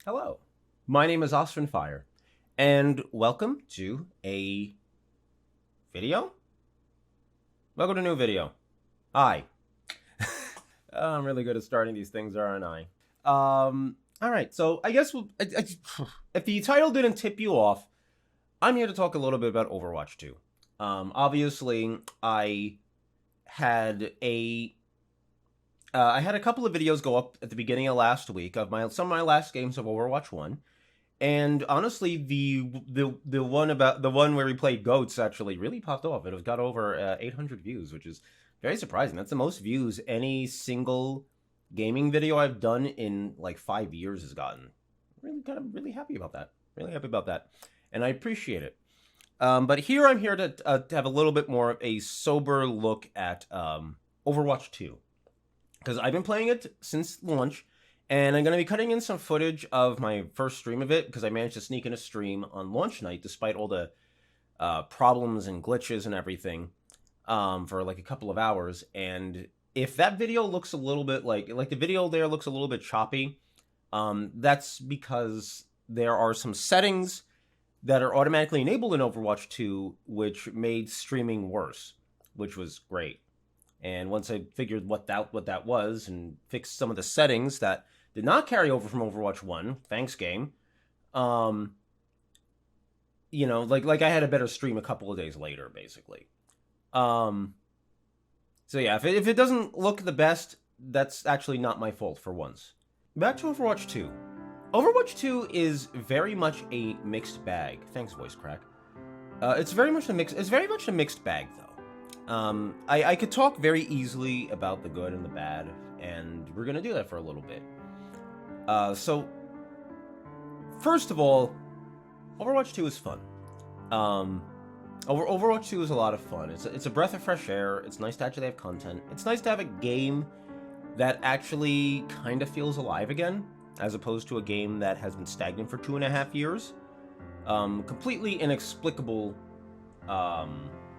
Hello, my name is Austin Fire, and welcome to a video? Welcome to a new video. Hi. I'm really good at starting these things, aren't I? Alright, so I guess if the title didn't tip you off, I'm here to talk a little bit about Overwatch 2. Obviously, had a I had a couple of videos go up at the beginning of last week of some of my last games of Overwatch 1. And honestly, the one where we played goats actually really popped off. It got over 800 views, which is very surprising. That's the most views any single gaming video I've done in like 5 years has gotten. Really happy about that. Really happy about that, and I appreciate it. But here I'm here to have a little bit more of a sober look at Overwatch 2. Because I've been playing it since launch, and I'm going to be cutting in some footage of my first stream of it, because I managed to sneak in a stream on launch night, despite all the problems and glitches and everything, for like a couple of hours. And if that video looks a little bit like the video there looks a little bit choppy, that's because there are some settings that are automatically enabled in Overwatch 2, which made streaming worse, which was great. And once I figured what that was and fixed some of the settings that did not carry over from Overwatch 1, thanks game, like I had a better stream a couple of days later, basically. So yeah, if it doesn't look the best, that's actually not my fault for once. Back to Overwatch 2. Overwatch 2 is very much a mixed bag. Thanks, voice crack. It's very much a mixed bag, though. I could talk very easily about the good and the bad, and we're gonna do that for a little bit. So, first of all, Overwatch 2 is fun. Overwatch 2 is a lot of fun. It's a breath of fresh air. It's nice to actually have content. It's nice to have a game that actually kind of feels alive again, as opposed to a game that has been stagnant for 2.5 years. Completely inexplicable,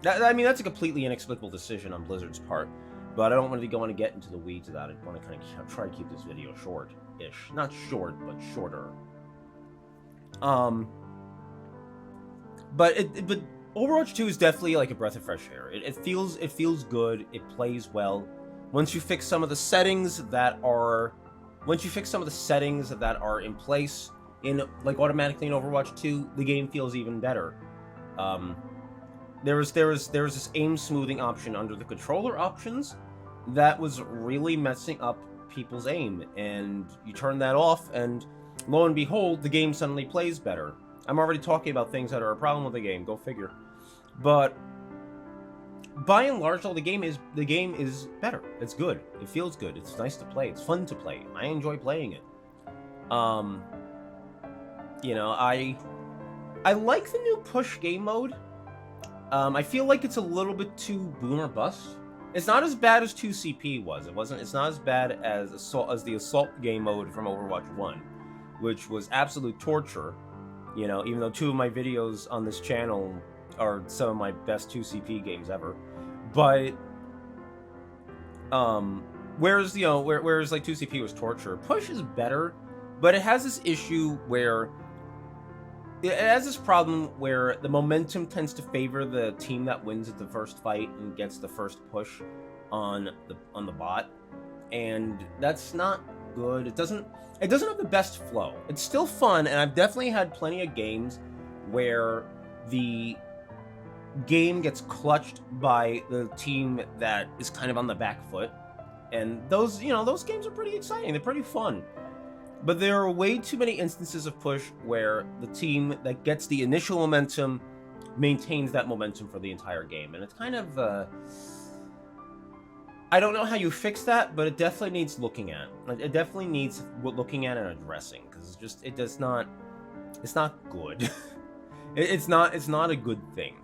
that's a completely inexplicable decision on Blizzard's part, but I don't want to go on and get into the weeds of that. I want to kind of try to keep this video short-ish. Not short, but shorter. But Overwatch 2 is definitely like a breath of fresh air. It feels good. It plays well. Once you fix some of the settings that are in place in like automatically in Overwatch 2, the game feels even better. There was this aim smoothing option under the controller options that was really messing up people's aim, and you turn that off, and lo and behold, the game suddenly plays better. I'm already talking about things that are a problem with the game. Go figure. But by and large, though, the game is better. It's good. It feels good. It's nice to play. It's fun to play. I enjoy playing it. I like the new push game mode. I feel like it's a little bit too boom or bust. It's not as bad as 2CP was. It's not as bad as the assault game mode from Overwatch 1, which was absolute torture. Even though 2 of my videos on this channel are some of my best 2CP games ever. But whereas like 2CP was torture, push is better, but it has this issue where it has this problem where the momentum tends to favor the team that wins at the first fight and gets the first push on the bot, and that's not good. It doesn't have the best flow. It's still fun, and I've definitely had plenty of games where the game gets clutched by the team that is kind of on the back foot, and those games are pretty exciting. They're pretty fun. But there are way too many instances of push where the team that gets the initial momentum maintains that momentum for the entire game. And it's kind of, I don't know how you fix that, but it definitely needs looking at. It definitely needs looking at and addressing, because it's not good. It's not a good thing.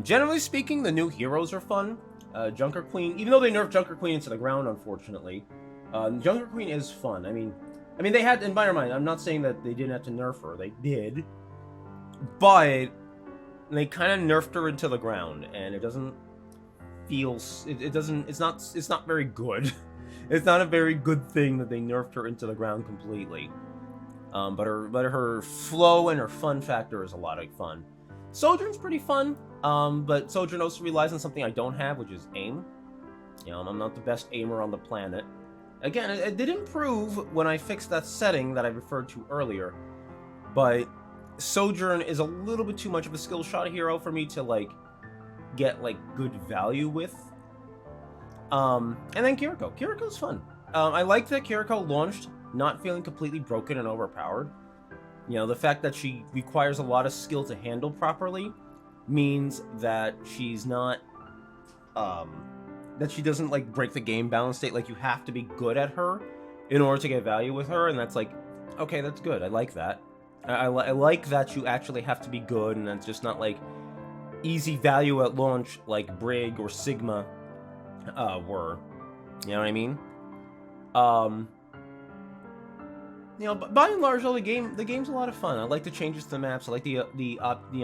Generally speaking, the new heroes are fun. Junker Queen, even though they nerfed Junker Queen into the ground, unfortunately, Junker Queen is fun. I mean, they had, in my mind, I'm not saying that they didn't have to nerf her. They did. But they kind of nerfed her into the ground, and it doesn't feel... It's not very good. It's not a very good thing that they nerfed her into the ground completely. But her flow and her fun factor is a lot of fun. Sojourn's pretty fun, but Sojourn also relies on something I don't have, which is aim. I'm not the best aimer on the planet. Again, it did improve when I fixed that setting that I referred to earlier, but Sojourn is a little bit too much of a skill shot hero for me to get good value with. And then Kiriko. Kiriko's fun. I like that Kiriko launched not feeling completely broken and overpowered. The fact that she requires a lot of skill to handle properly means that she's not that she doesn't break the game balance state. You have to be good at her in order to get value with her, and that's okay, that's good. I like that. I like that you actually have to be good, and that's just not easy value at launch like Brig or Sigma were. You know what I mean? By and large, though, the game's a lot of fun. I like the changes to the maps. I like I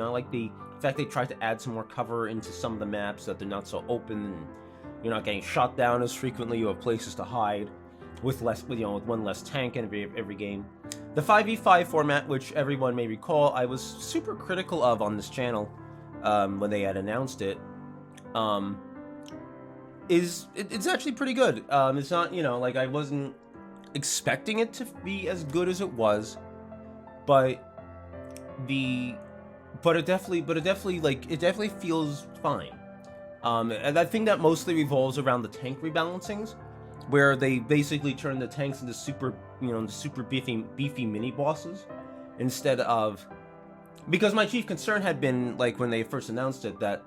like the fact they tried to add some more cover into some of the maps so that they're not so open and you're not getting shot down as frequently. You have places to hide with one less tank in every game. The 5v5 format, which everyone may recall, I was super critical of on this channel when they had announced it. It's actually pretty good. It's not, I wasn't expecting it to be as good as it was, but it definitely feels fine. And I think that mostly revolves around the tank rebalancings, where they basically turn the tanks into super beefy mini bosses instead of, because my chief concern had been when they first announced it that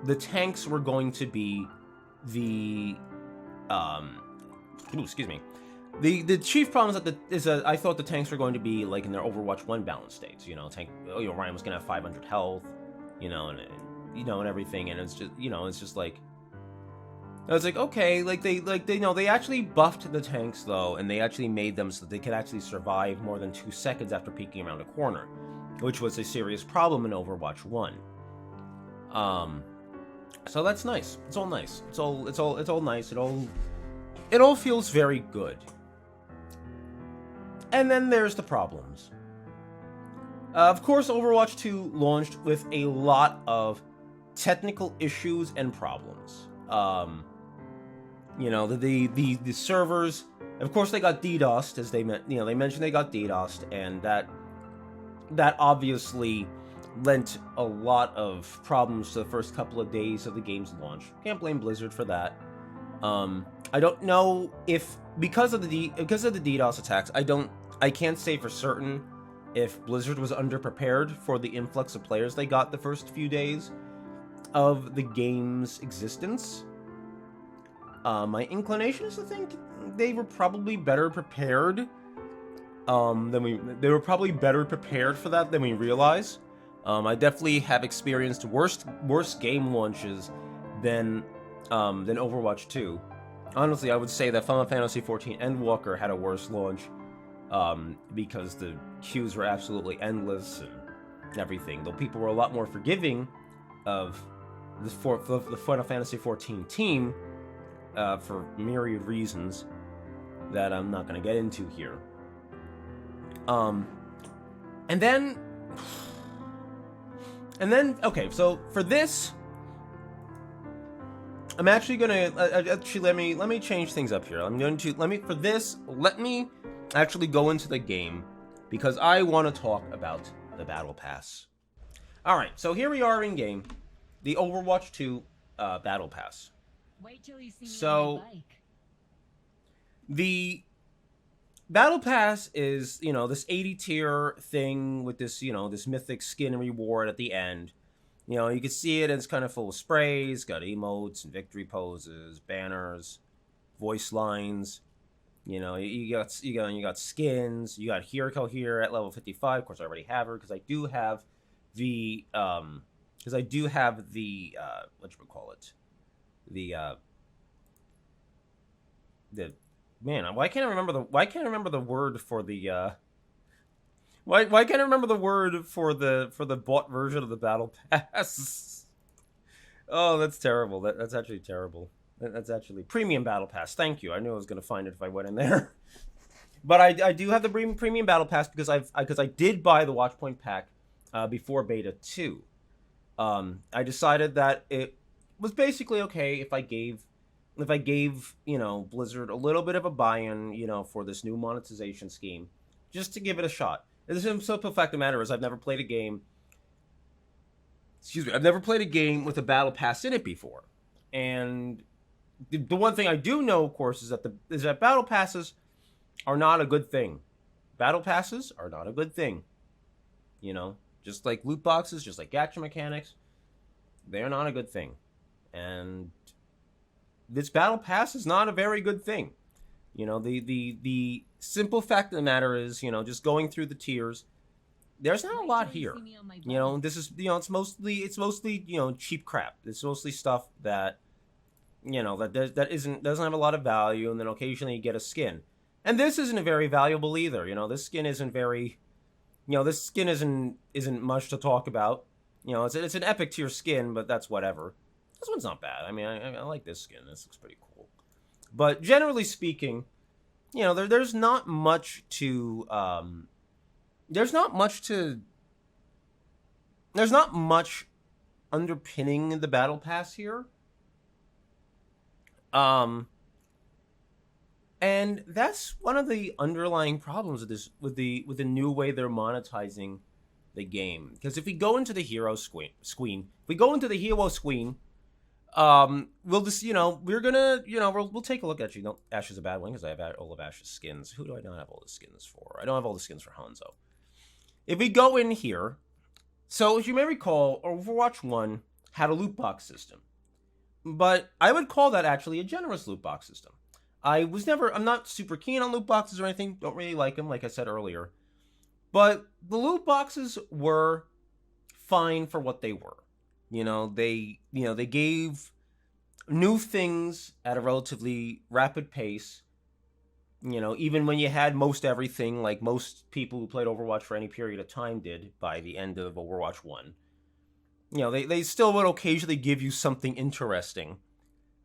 the tanks were going to be the The chief problem is that I thought the tanks were going to be in their Overwatch 1 balance states. Ryan was gonna have 500 health, and everything, and it's just I was okay, they actually buffed the tanks though, and they actually made them so that they could actually survive more than 2 seconds after peeking around a corner, which was a serious problem in Overwatch 1. So that's nice. It's all nice. It's all nice. It all feels very good. And then there's the problems. Of course, Overwatch 2 launched with a lot of technical issues and problems. The servers, of course, they got DDoSed, as they mentioned they got DDoSed, and that obviously lent a lot of problems to the first couple of days of the game's launch. Can't blame Blizzard for that. I don't know if because of the DDoS attacks, I can't say for certain if Blizzard was underprepared for the influx of players they got the first few days of the game's existence. My inclination is to think they were probably better prepared they were probably better prepared for that than we realize. I definitely have experienced worse game launches than Overwatch 2. Honestly, I would say that Final Fantasy XIV Endwalker had a worse launch, because the queues were absolutely endless and everything. Though people were a lot more forgiving of the Final Fantasy XIV team for myriad reasons that I'm not going to get into here. And then, okay, so for this, I'm actually gonna let me change things up here. Let me actually go into the game because I want to talk about the Battle Pass. All right, so here we are in game, the Overwatch 2 Battle Pass. Wait till you see me So on my bike. the Battle Pass is, this 80 tier thing with this, this mythic skin reward at the end. You can see it, it's kind of full of sprays, got emotes and victory poses, banners, voice lines. You got skins. You got Hiriko here at level 55. Of course, I already have her because I do have the why can't I remember the word for the why can't I remember the word for the bought version of the Battle Pass? Oh, that's terrible. That's actually terrible. That's actually Premium Battle Pass. Thank you. I knew I was going to find it if I went in there. But I do have the premium battle pass because I did buy the Watchpoint pack before beta 2. I decided that it was basically okay if I gave, Blizzard a little bit of a buy-in, for this new monetization scheme, just to give it a shot. And the simple fact of the matter is I've never played a game. Excuse me, I've never played a game with a battle pass in it before. And the one thing I do know, of course, is that battle passes are not a good thing. Battle passes are not a good thing. Just like loot boxes, just like gacha mechanics, they're not a good thing. And this battle pass is not a very good thing. The simple fact of the matter is, just going through the tiers, there's not a lot here. This is, it's mostly cheap crap. It's mostly stuff that doesn't have a lot of value, and then occasionally you get a skin. And this isn't very valuable either. This skin isn't very, this skin isn't much to talk about. It's an epic tier skin, but that's whatever. This one's not bad. I mean, I like this skin. This looks pretty cool. But generally speaking, there's not much to there's not much underpinning the battle pass here. And that's one of the underlying problems with the new way they're monetizing the game. Because if we go into the hero screen, we'll just, we're gonna, we'll take a look at you. Ash is a bad one because I have all of Ash's skins. Who do I not have all the skins for? I don't have all the skins for Hanzo. If we go in here, so if you may recall, Overwatch 1 had a loot box system. But I would call that actually a generous loot box system. I'm not super keen on loot boxes or anything. Don't really like them, like I said earlier. But the loot boxes were fine for what they were. They gave new things at a relatively rapid pace. Even when you had most everything, like most people who played Overwatch for any period of time did by the end of Overwatch 1. They still would occasionally give you something interesting.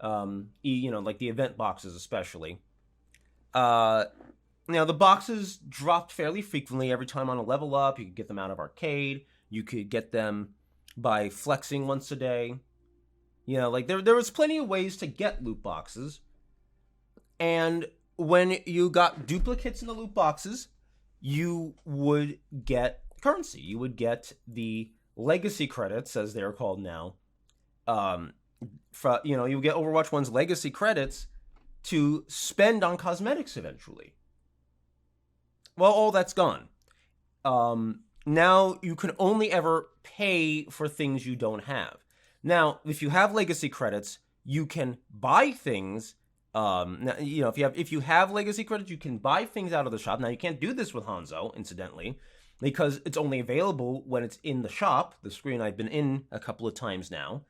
Like the event boxes especially. The boxes dropped fairly frequently every time on a level up. You could get them out of arcade. You could get them by flexing once a day. There was plenty of ways to get loot boxes. And when you got duplicates in the loot boxes, you would get currency. You would get the legacy credits, as they're called now. You get Overwatch 1's legacy credits to spend on cosmetics eventually. Well, all that's gone. Now you can only ever pay for things you don't have. Now, if you have legacy credits, you can buy things. If you have legacy credits, you can buy things out of the shop. Now, you can't do this with Hanzo, incidentally, because it's only available when it's in the shop, the screen I've been in a couple of times now.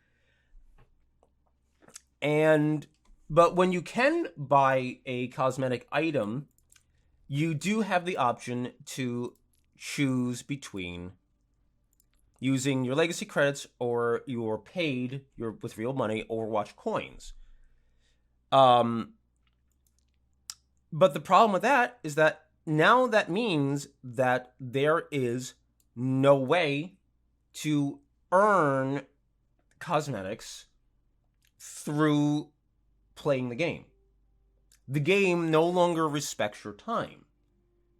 But when you can buy a cosmetic item, you do have the option to choose between using your legacy credits or your with real money Overwatch coins. But the problem with that is that now that means that there is no way to earn cosmetics through playing the game. The game no longer respects your time.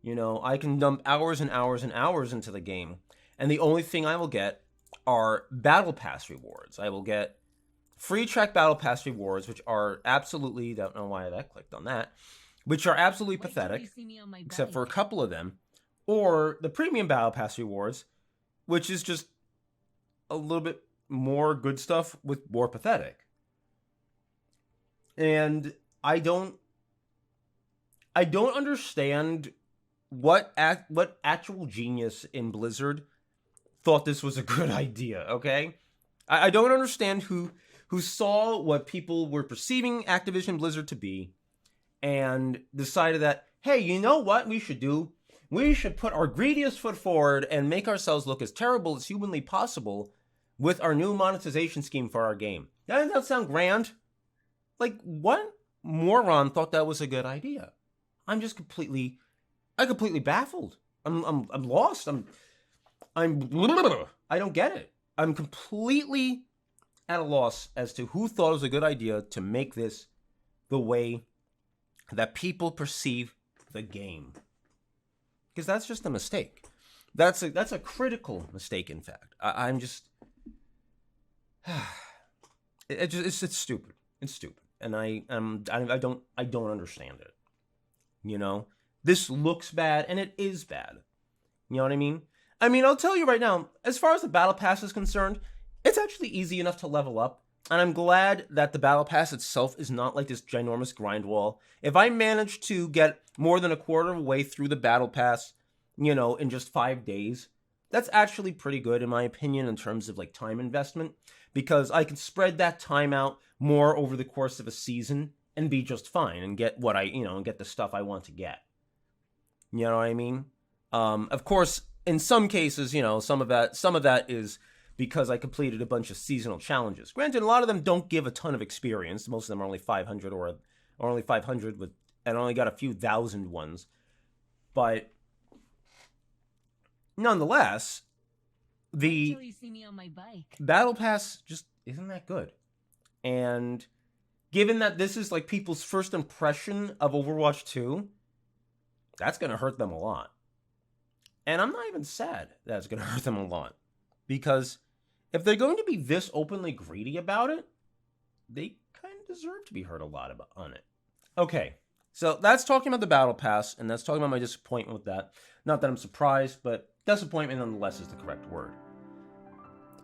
I can dump hours and hours and hours into the game, and the only thing I will get are battle pass rewards. I will get free track battle pass rewards, which are absolutely, don't know why I clicked on that, which are absolutely pathetic, except for a couple of them, or the premium battle pass rewards, which is just a little bit more good stuff with more pathetic. And I don't understand what actual genius in Blizzard thought this was a good idea, okay? I don't understand who saw what people were perceiving Activision Blizzard to be and decided that, hey, you know what we should do? We should put our greediest foot forward and make ourselves look as terrible as humanly possible with our new monetization scheme for our game. Doesn't that sound grand? Like, what moron thought that was a good idea? I'm just completely I'm completely baffled. I'm lost. I'm I don't get it. I'm completely at a loss as to who thought it was a good idea to make this the way that people perceive the game. Because that's just a mistake. That's a critical mistake, in fact. I'm just it's stupid. It's stupid. And I don't understand it. You know? This looks bad and it is bad. You know what I mean? I mean, I'll tell you right now, as far as the battle pass is concerned, it's actually easy enough to level up. And I'm glad that the battle pass itself is not like this ginormous grind wall. If I manage to get more than a quarter of the way through the battle pass, you know, in just 5 days, that's actually pretty good in my opinion in terms of like time investment, because I can spread that time out more over the course of a season and be just fine and get what and get the stuff I want to get. You know what I mean? Of course, in some cases, you know, some of that is because I completed a bunch of seasonal challenges. Granted, a lot of them don't give a ton of experience. Most of them are only 500 or only 500 with, and only got a few thousand ones. But nonetheless, the you see me on my bike. battle pass just isn't that good. And given that this is like people's first impression of Overwatch 2, that's going to hurt them a lot. And I'm not even sad that it's going to hurt them a lot. Because if they're going to be this openly greedy about it, they kind of deserve to be hurt a lot on it. Okay, so that's talking about the battle pass, and that's talking about my disappointment with that. Not that I'm surprised, but disappointment nonetheless is the correct word.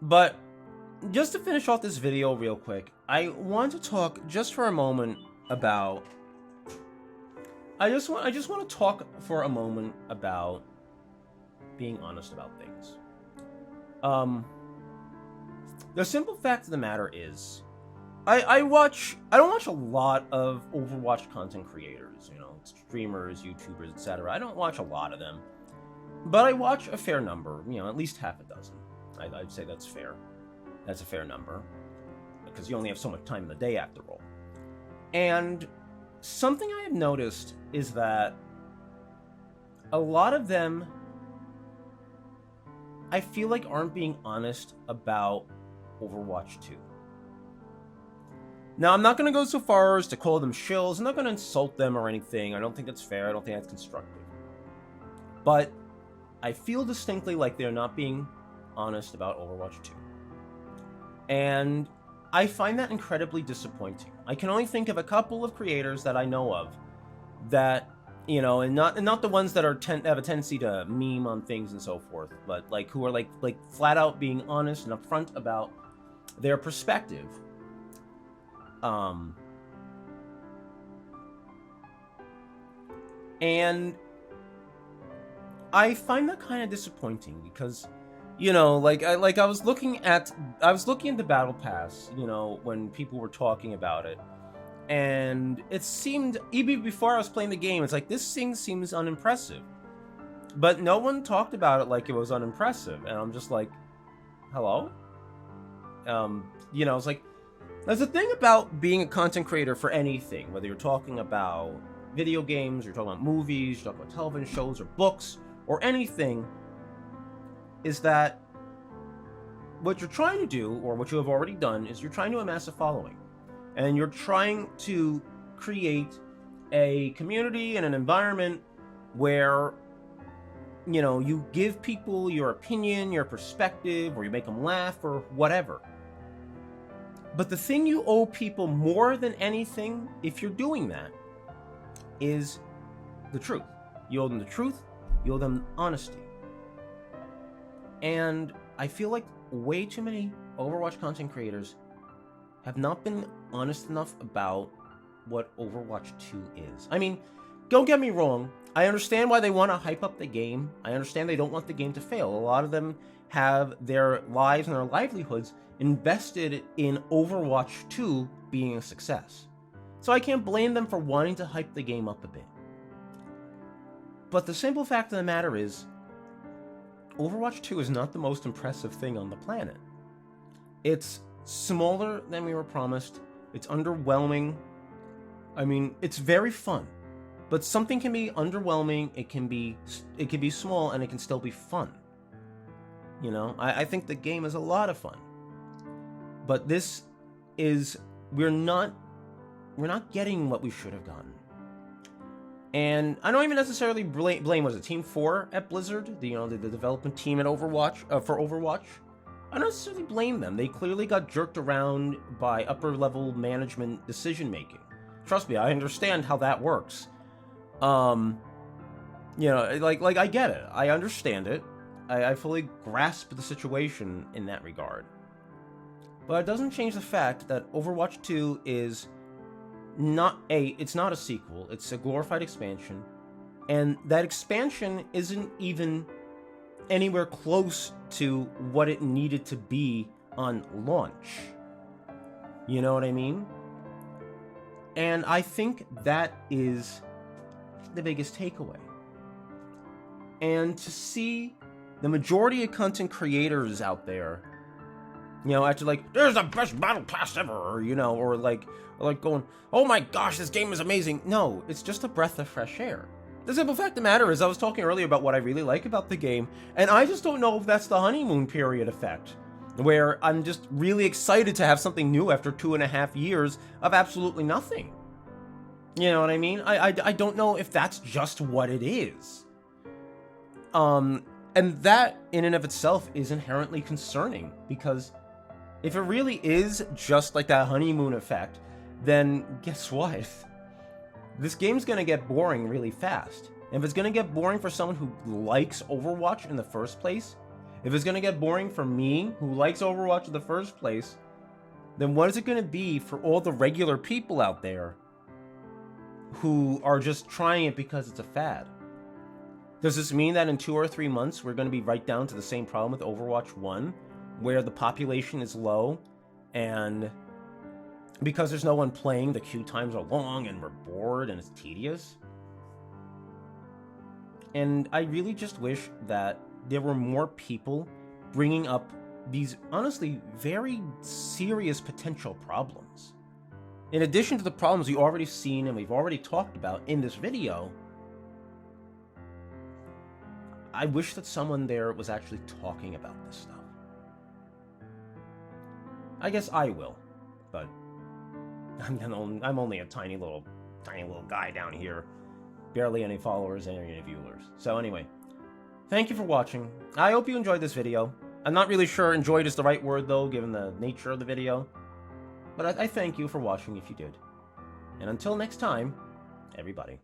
But just to finish off this video real quick, I want to talk just for a moment about... I just want to talk for a moment about being honest about things. The simple fact of the matter is, I don't watch a lot of Overwatch content creators, you know, streamers, YouTubers, etc. I don't watch a lot of them, but I watch a fair number, you know, at least half a dozen. I'd say that's fair. That's a fair number, because you only have so much time in the day after all. And something I have noticed is that a lot of them, I feel like, aren't being honest about Overwatch 2. Now, I'm not going to go so far as to call them shills. I'm not going to insult them or anything. I don't think that's fair. I don't think that's constructive. But I feel distinctly like they're not being honest about Overwatch 2. And I find that incredibly disappointing. I can only think of a couple of creators that I know of that, you know, and not the ones that have a tendency to meme on things and so forth, but like who are like flat out being honest and upfront about their perspective. And I find that kind of disappointing because, you know, I was looking into Battle Pass, you know, when people were talking about it, and it seemed, even before I was playing the game, it's like, this thing seems unimpressive. But no one talked about it like it was unimpressive, and I'm just like, hello? You know, it's like, there's a thing about being a content creator for anything, whether you're talking about video games, you're talking about movies, you're talking about television shows or books, or anything, is that what you're trying to do, or what you have already done, is you're trying to amass a following. And you're trying to create a community and an environment where, you know, you give people your opinion, your perspective, or you make them laugh, or whatever. But the thing you owe people more than anything, if you're doing that, is the truth. You owe them the truth, you owe them honesty. And I feel like way too many Overwatch content creators have not been honest enough about what Overwatch 2 is. I mean, don't get me wrong, I understand why they want to hype up the game. I understand they don't want the game to fail. A lot of them have their lives and their livelihoods invested in Overwatch 2 being a success. So I can't blame them for wanting to hype the game up a bit. But the simple fact of the matter is, Overwatch 2 is not the most impressive thing on the planet. It's smaller than we were promised. It's underwhelming. I mean, it's very fun, But something can be underwhelming, it can be small, and it can still be fun. You know, I think the game is a lot of fun. But this is, we're not getting what we should have gotten. And I don't even necessarily blame, was it Team 4 at Blizzard? The development team at Overwatch, for Overwatch? I don't necessarily blame them. They clearly got jerked around by upper-level management decision-making. Trust me, I understand how that works. You know, like I get it. I understand it. I fully grasp the situation in that regard. But it doesn't change the fact that Overwatch 2 is it's not a sequel, it's a glorified expansion, and that expansion isn't even anywhere close to what it needed to be on launch. You know what I mean? And I think that is the biggest takeaway. And to see the majority of content creators out there, you know, actually like, there's the best battle pass ever, you know, or like going, oh my gosh, this game is amazing. No, it's just a breath of fresh air. The simple fact of the matter is, I was talking earlier about what I really like about the game, and I just don't know if that's the honeymoon period effect, where I'm just really excited to have something new after 2.5 years of absolutely nothing. You know what I mean? I don't know if that's just what it is. And that, in and of itself, is inherently concerning, because if it really is just like that honeymoon effect, then guess what? This game's gonna get boring really fast. And if it's gonna get boring for someone who likes Overwatch in the first place, if it's gonna get boring for me, who likes Overwatch in the first place, then what is it gonna be for all the regular people out there who are just trying it because it's a fad? Does this mean that in 2 or 3 months we're gonna be right down to the same problem with Overwatch 1, where the population is low, and because there's no one playing, the queue times are long, and we're bored, and it's tedious? And I really just wish that there were more people bringing up these, honestly, very serious potential problems. In addition to the problems we've already seen and we've already talked about in this video, I wish that someone there was actually talking about this stuff. I guess I will, but I'm only a tiny little guy down here. Barely any followers and any viewers. So anyway, thank you for watching. I hope you enjoyed this video. I'm not really sure enjoyed is the right word though, given the nature of the video. But I thank you for watching if you did. And until next time, everybody.